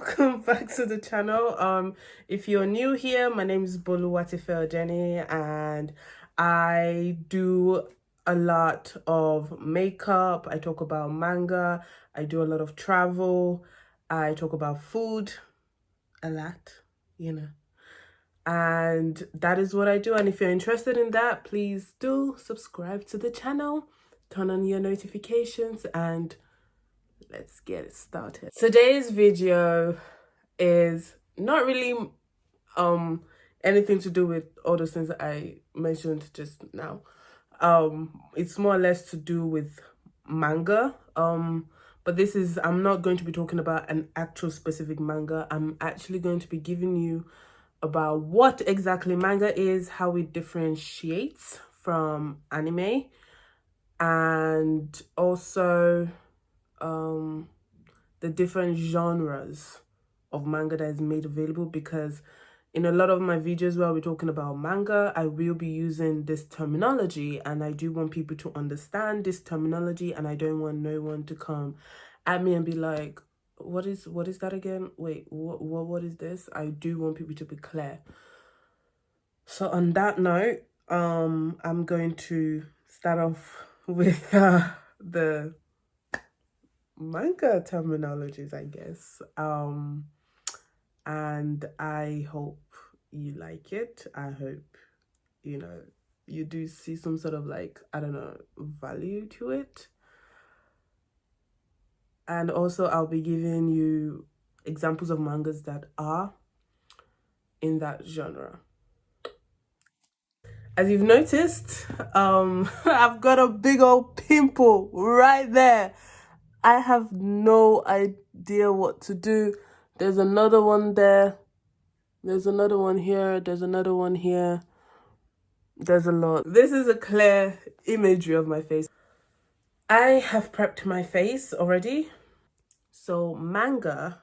welcome back to the channel. If you're new here, my name is Boluwatife Jenny, and I do a lot of makeup. I talk about manga. I do a lot of travel. I talk about food a lot, and that is what I do. And if you're interested in that, please do subscribe to the channel, turn on your notifications, and let's get it started. Today's video is not really anything to do with all those things that I mentioned just now. It's more or less to do with manga. But I'm not going to be talking about an actual specific manga. I'm actually going to be giving you about what exactly manga is, how it differentiates from anime, and also the different genres of manga that is made available, because in a lot of my videos where we're talking about manga, I will be using this terminology, and I do want people to understand this terminology, and I don't want no one to come at me and be like, what is that again? Wait, what is this? I do want people to be clear. So on that note, I'm going to start off with the manga terminologies, I guess. And I hope you like it. I hope, you do see some sort of value to it. And also I'll be giving you examples of mangas that are in that genre. As you've noticed, I've got a big old pimple right there. I have no idea what to do. There's another one there. There's another one here. There's another one here. There's a lot. This is a clear imagery of my face. I have prepped my face already. So manga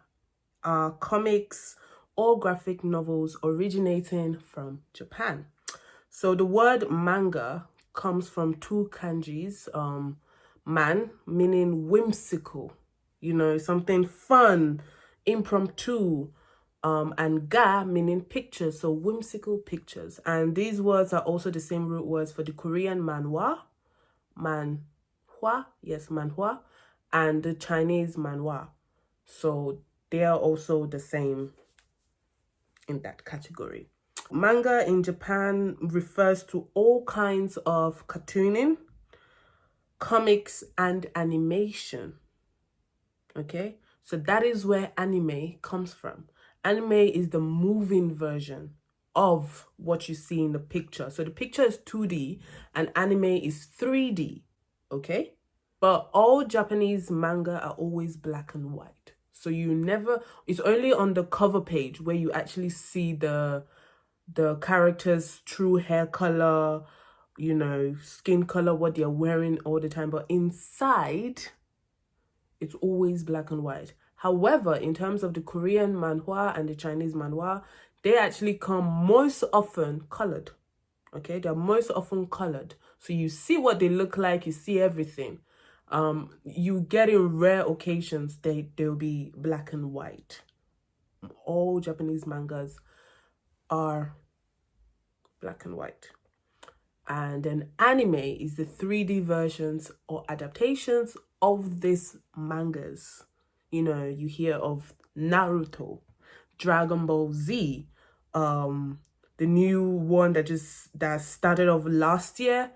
are comics or graphic novels originating from Japan. So the word manga comes from two kanjis. Man, meaning whimsical, something fun, impromptu, and ga, meaning pictures, so whimsical pictures. And these words are also the same root words for the Korean manhwa, manhwa, and the Chinese manhwa. So they are also the same in that category. Manga in Japan refers to all kinds of cartooning, comics, and animation. Okay, so that is where anime comes from. Anime is the moving version of what you see in the picture. So the picture is 2D and anime is 3D. Okay, but all Japanese manga are always black and white. So it's only on the cover page where you actually see the characters' true hair color, skin color, what they're wearing all the time. But inside, it's always black and white. However, in terms of the Korean manhwa and the Chinese manhwa, they actually come most often colored. Okay, they're most often colored. So you see what they look like, you see everything. You get in rare occasions, they'll be black and white. All Japanese mangas are black and white. And then anime is the 3D versions or adaptations of these mangas. You hear of Naruto, Dragon Ball Z, the new one that started off last year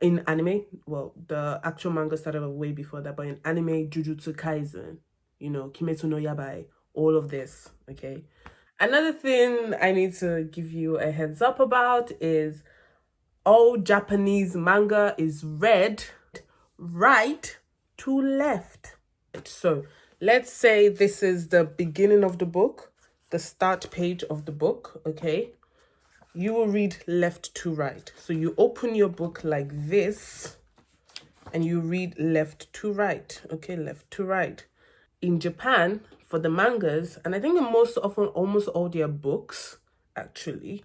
in anime. Well, the actual manga started off way before that, but in anime, Jujutsu Kaisen, Kimetsu no Yabai, all of this, okay? Another thing I need to give you a heads up about is all Japanese manga is read right to left. So let's say this is the beginning of the book, the start page of the book, okay? You will read left to right. So you open your book like this and you read left to right, okay? Left to right. In Japan, for the mangas, and I think almost all their books, actually,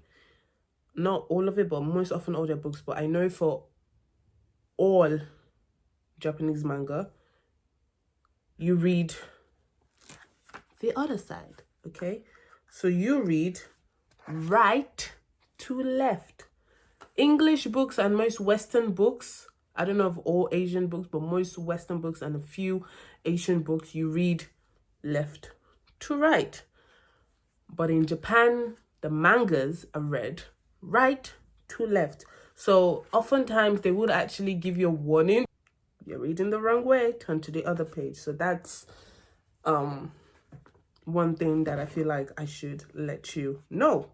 not all of it, but most often all their books, but I know for all Japanese manga, you read the other side, okay? So you read right to left. English books and most Western books, I don't know of all Asian books, but most Western books and a few Asian books, you read left to right. But in Japan, the mangas are read right to left. So oftentimes they would actually give you a warning. You're reading the wrong way, turn to the other page. So that's one thing that I feel like I should let you know.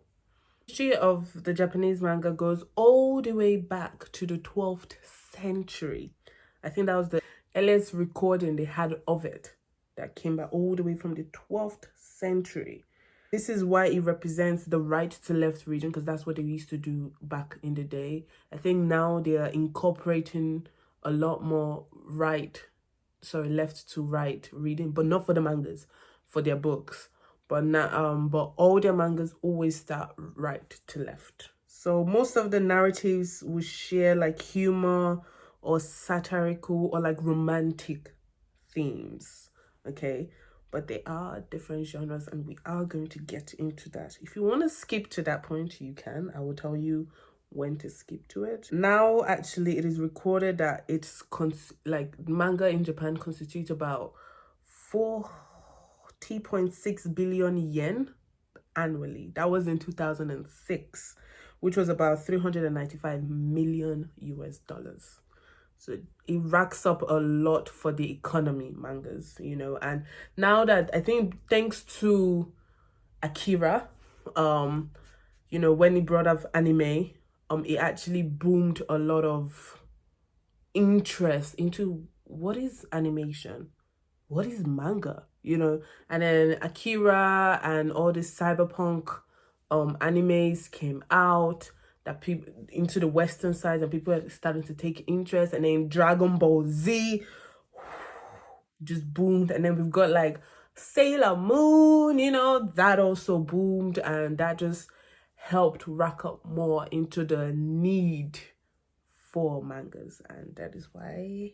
The history of the Japanese manga goes all the way back to the 12th century. I think that was the earliest recording they had of it, that came back all the way from the 12th century. This is why it represents the right to left reading, because that's what they used to do back in the day. I think now they are incorporating a lot more left to right reading, but not for the mangas, for their books. But now, but all their mangas always start right to left. So most of the narratives will share like humor or satirical or like romantic themes, okay? But they are different genres, and we are going to get into that. If you want to skip to that point, you can. I will tell you when to skip to it. Now, actually, it is recorded that it's like manga in Japan constitutes about 40.6 billion yen annually. That was in 2006, which was about 395 million US dollars. So it racks up a lot for the economy, mangas, you know. And now that, I think thanks to Akira, you know, when he brought up anime, it actually boomed a lot of interest into what is animation, what is manga, you know. And then Akira and all these cyberpunk animes came out that people into the Western side, and people are starting to take interest. And then Dragon Ball Z just boomed, and then we've got like Sailor Moon, you know, that also boomed, and that just helped rack up more into the need for mangas, and that is why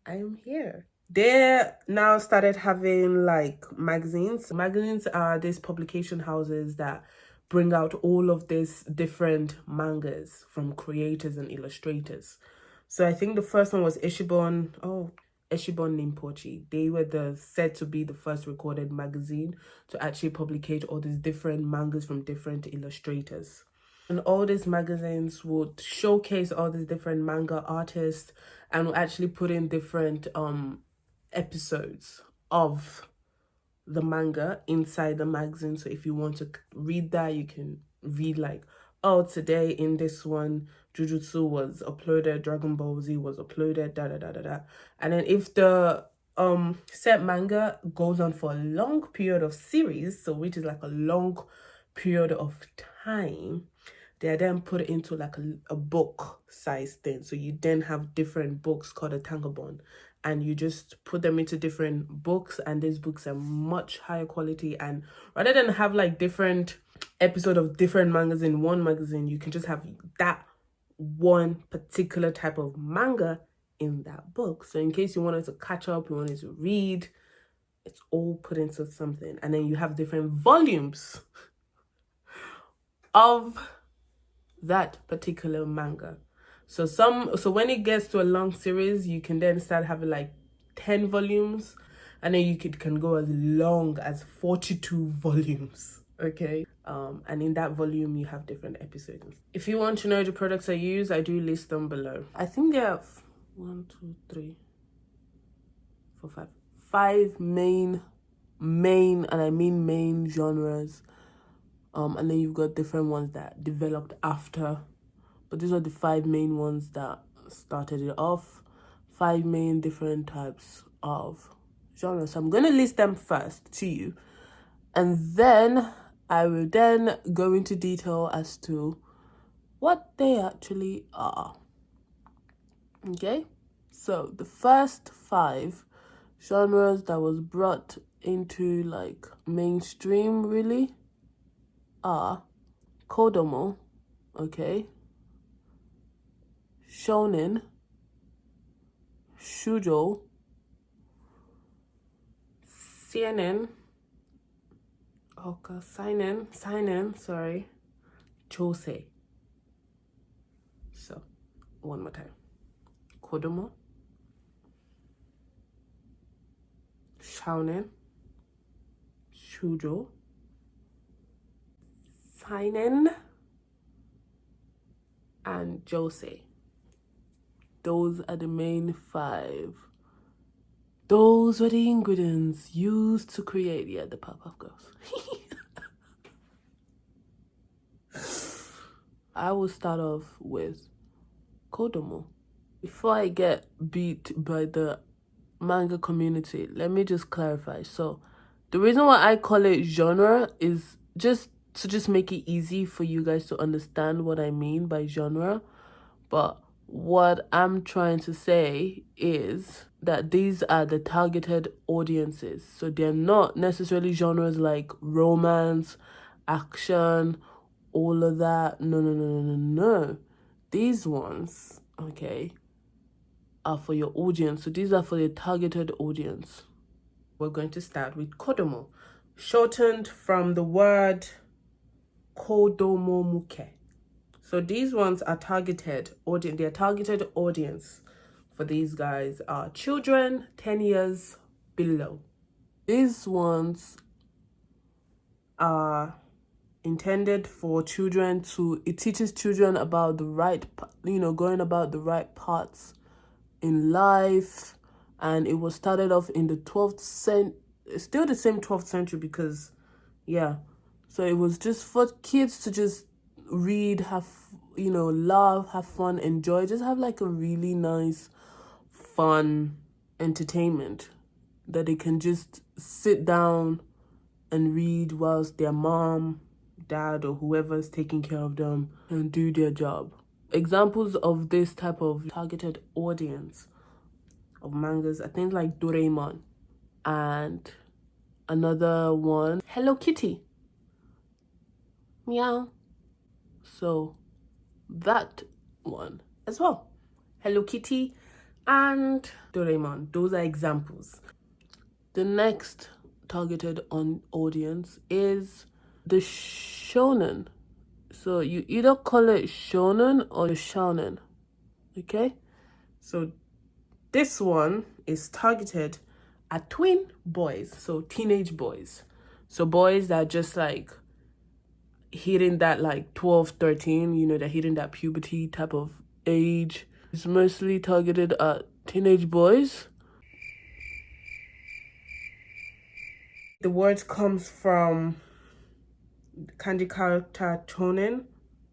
I'm here. They now started having like magazines. Magazines are these publication houses that bring out all of these different mangas from creators and illustrators. So I think the first one was Ishibon Nimpochi. They were said to be the first recorded magazine to actually publicate all these different mangas from different illustrators. And all these magazines would showcase all these different manga artists and would actually put in different episodes of the manga inside the magazine. So if you want to read that, you can read like, oh, today in this one, Jujutsu was uploaded, Dragon Ball Z was uploaded, da. And then if the set manga goes on for a long period of series, so which is like a long period of time, they are then put into like a book size thing. So you then have different books called a tankobon, and you just put them into different books, and these books are much higher quality. And rather than have like different episodes of different mangas in one magazine, you can just have that one particular type of manga in that book. So in case you wanted to catch up, you wanted to read, it's all put into something. And then you have different volumes of that particular manga. So when it gets to a long series, you can then start having like 10 volumes, and then you can go as long as 42 volumes, okay? And in that volume, you have different episodes. If you want to know the products I use, I do list them below. I think there are 5 main, and I mean main genres. And then you've got different ones that developed after, but these are the 5 main ones that started it off. 5 main different types of genres. So I'm going to list them first to you, and then I will then go into detail as to what they actually are. Okay, so the first 5 genres that was brought into like mainstream really are Kodomo, okay, Shonen, Shoujo, Seinen, Okay, Seinen, sorry. Josei. So, one more time. Kodomo. Shonen. Shujo. Seinen. And Josei. Those are the main 5. Those were the ingredients used to create, the Powerpuff Girls. I will start off with Kodomo. Before I get beat by the manga community, let me just clarify. So, the reason why I call it genre is just to make it easy for you guys to understand what I mean by genre. But what I'm trying to say is that these are the targeted audiences. So they're not necessarily genres like romance, action, all of that. No. These ones, okay, are for your audience. So these are for the targeted audience. We're going to start with Kodomo, shortened from the word Kodomomuke. So these ones are targeted audience. Their targeted audience for these guys are children 10 years below. These ones are intended for children it teaches children about the right, going about the right paths in life. And it was started off in the 12th century, still the same 12th century because, so it was just for kids to just read, have, laugh, have fun, enjoy, just have like a really nice, fun entertainment that they can just sit down and read whilst their mom, dad, or whoever's taking care of them and do their job. Examples of this type of targeted audience of mangas are things like Doraemon and another one, Hello Kitty. Meow. So that one as well. Hello Kitty and Doraemon. Those are examples. The next targeted audience is the shonen. So you either call it shonen or shonen. Okay? So this one is targeted at twin boys, so teenage boys. So boys that are just like hitting that like 12, 13, they're hitting that puberty type of age. It's mostly targeted at teenage boys. The word comes from kanji character shonen.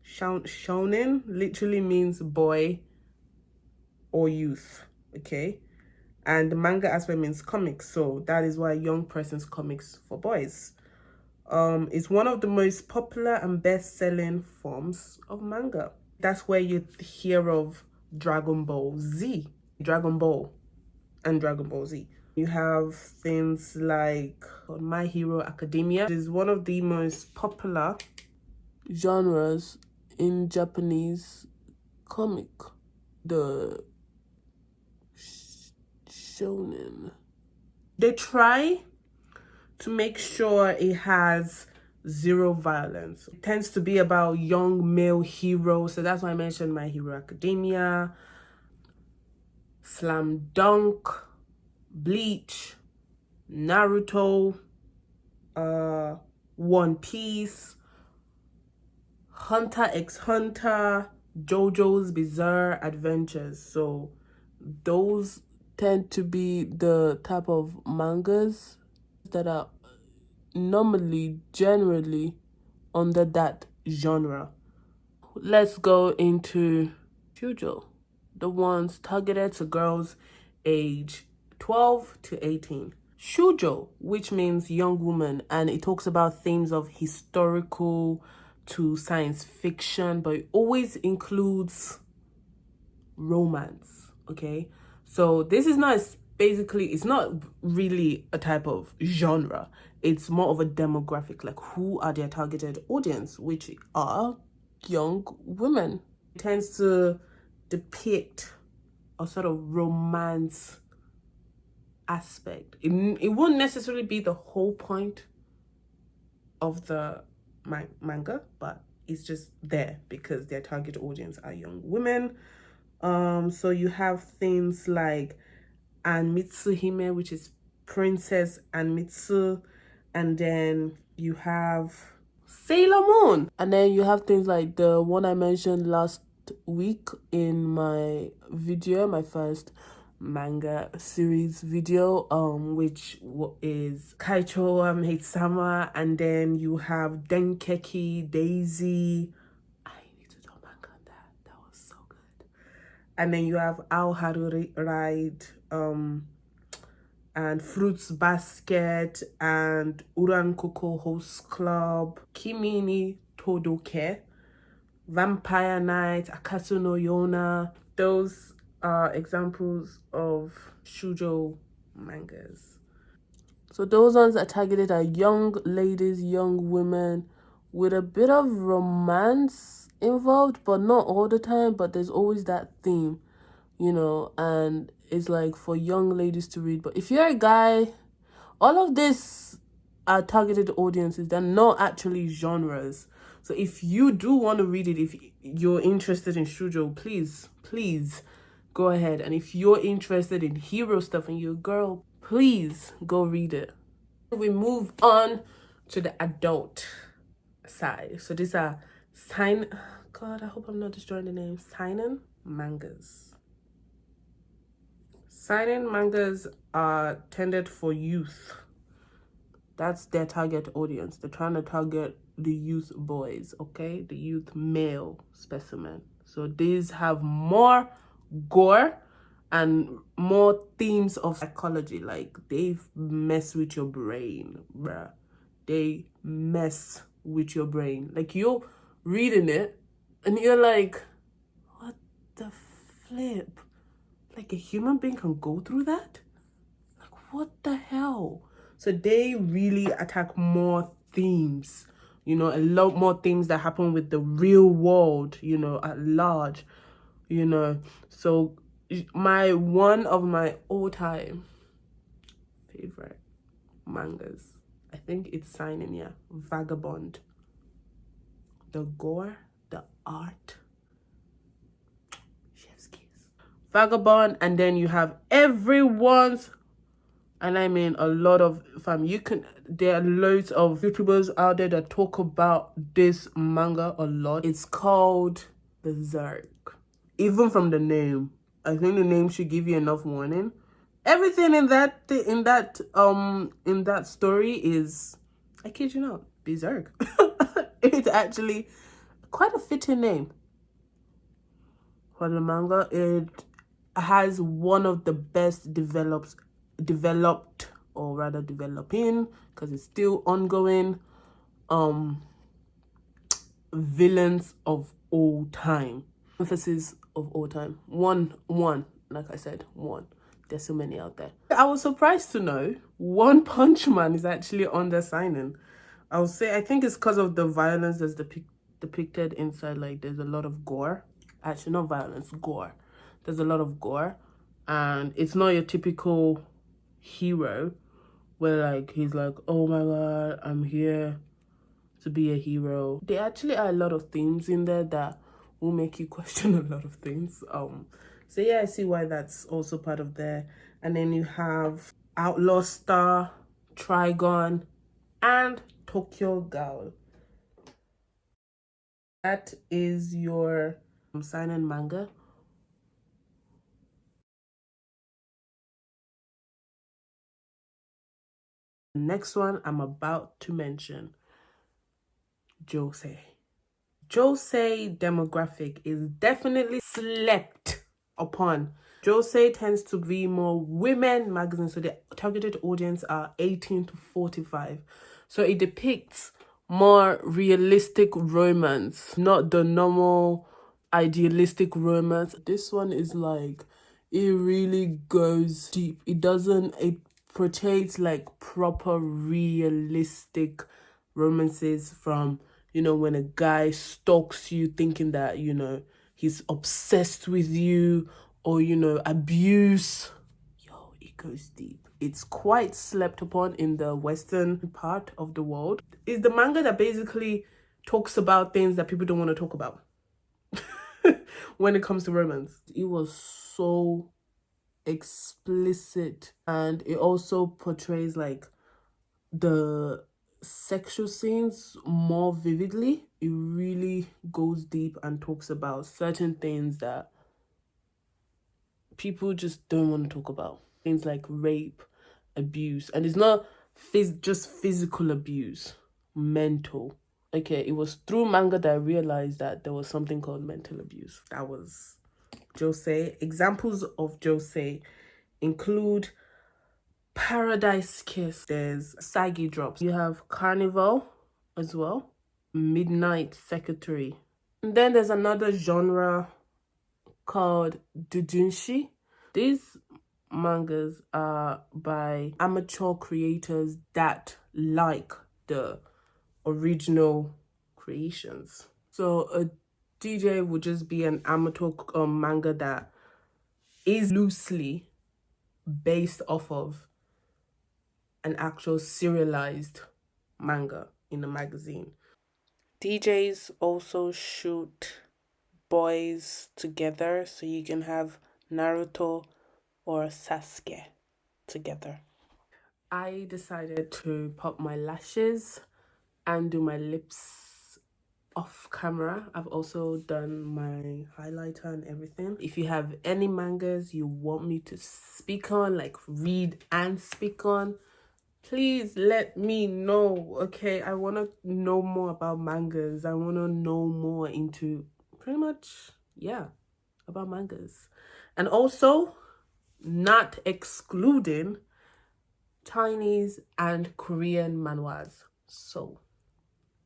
Shonen literally means boy or youth, okay? And the manga as well means comics, so that is why young person's comics for boys. It's one of the most popular and best-selling forms of manga. That's where you hear of Dragon Ball Z, Dragon Ball, and Dragon Ball Z. You have things like My Hero Academia. It is one of the most popular genres in Japanese comic. The shonen. They try to make sure it has zero violence. It tends to be about young male heroes. So that's why I mentioned My Hero Academia, Slam Dunk, Bleach, Naruto, One Piece, Hunter x Hunter, JoJo's Bizarre Adventures. So those tend to be the type of mangas that are normally, generally under that genre. Let's go into shoujo, the ones targeted to girls age 12 to 18. Shoujo, which means young woman, and it talks about themes of historical to science fiction, but it always includes romance, okay? So this is not it's not really a type of genre. It's more of a demographic, like who are their targeted audience, which are young women. It tends to depict a sort of romance aspect. It won't necessarily be the whole point of the manga, but it's just there because their target audience are young women. So you have things like Anmitsu Hime, which is Princess Anmitsu, and then you have Sailor Moon, and then you have things like the one I mentioned last week in my video, my first manga series video, which is Kaicho Hitsama, and then you have Denkeki Daisy. I need to do manga on that was so good. And then you have Aoharu Ride, and Fruits Basket, and Uran Koko Host Club, Kimi ni Todoke, Vampire Night, Akasu no Yona. Those are examples of shoujo mangas. So those ones are targeted at young ladies, young women, with a bit of romance involved, but not all the time, but there's always that theme, you know, and it's like for young ladies to read. But if you're a guy, all of this are targeted audiences. They're not actually genres. So if you do want to read it, if you're interested in shoujo, please go ahead. And if you're interested in hero stuff and you're a girl, please go read it. We move on to the adult side. So these are Seinen. God, I hope I'm not destroying the name. Seinen mangas. Seinen mangas are tended for youth. That's their target audience. They're trying to target the youth boys, okay? The youth male specimen. So these have more gore and more themes of psychology. Like, they mess with your brain, bruh. They mess with your brain. Like, you're reading it and you're like, what the flip? Like, a human being can go through that? Like, what the hell? So they really attack more themes, you know, a lot more things that happen with the real world, you know, at large, you know. So one of my all-time favorite mangas, I think it's Seinen, yeah, Vagabond. The gore, the art, chef's kiss. Vagabond, and then you have everyone's, and I mean a lot of there are loads of YouTubers out there that talk about this manga a lot. It's called Berserk. Even from the name, I think the name should give you enough warning. Everything in that story is, I kid you not, Berserk. It's actually quite a fitting name for the manga. It has one of the best developed, or rather developing, because it's still ongoing, villains of all time. Emphasis of all time. One, like I said, one. There's so many out there. I was surprised to know One Punch Man is actually under Seinen. I would say, I think it's because of the violence that's depicted inside. Like, there's a lot of gore. Actually, not violence, gore. There's a lot of gore. And it's not your typical hero where, like, he's like, oh my god, I'm here to be a hero. There actually are a lot of themes in there that will make you question a lot of things. So yeah, I see why that's also part of there. And then you have Outlaw Star, Trigon, and Tokyo Ghoul. That is your Seinen manga. The next one I'm about to mention, Josei. Josei demographic is definitely slept upon. Josei tends to be more women magazine, so the targeted audience are 18 to 45. So it depicts more realistic romance, not the normal idealistic romance. This one is like, it really goes deep. It portrays like proper realistic romances, from, you know, when a guy stalks you thinking that, you know, he's obsessed with you, or, you know, abuse. Yo, it goes deep. It's quite slept upon in the Western part of the world. It's the manga that basically talks about things that people don't want to talk about when it comes to romance. It was so explicit, and it also portrays like the sexual scenes more vividly. It really goes deep and talks about certain things that people just don't want to talk about. Things like rape, abuse, and it's not just physical abuse, mental. Okay, it was through manga that I realized that there was something called mental abuse. That was Josei. Examples of Josei include Paradise Kiss. There's Saggy Drops. You have Carnival as well. Midnight Secretary. And then there's another genre called Doujinshi. These mangas are by amateur creators that like the original creations. So a DJ would just be an amateur manga that is loosely based off of an actual serialized manga in a magazine. DJs also shoot boys together, so you can have Naruto or Sasuke together. I decided to pop my lashes and do my lips off camera. I've also done my highlighter and everything. If you have any mangas you want me to speak on, like read and speak on, please let me know. Okay, I want to know more about mangas. I want to know more into pretty much, yeah, about mangas. And also, not excluding Chinese and Korean manhwas. So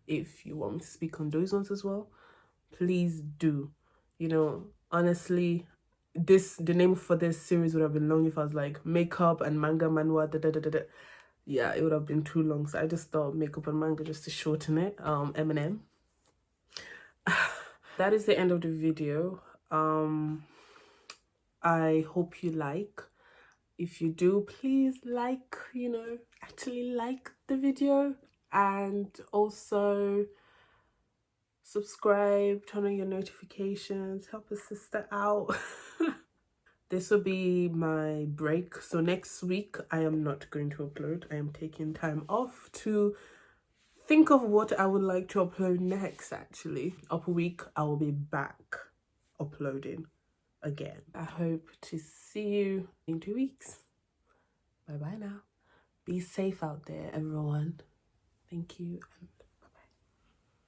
if you want me to speak on those ones as well, please do. You know, honestly, the name for this series would have been long if I was like makeup and manga manhwa yeah, it would have been too long, so I just thought makeup and manga just to shorten it. Eminem. That is the end of the video. I hope you like. If you do, please like, actually like the video, and also subscribe, turn on your notifications, help a sister out. This will be my break. So next week, I am not going to upload. I am taking time off to think of what I would like to upload next, actually. Up a week, I will be back uploading again. I hope to see you in 2 weeks. Bye-bye now. Be safe out there, everyone. Thank you.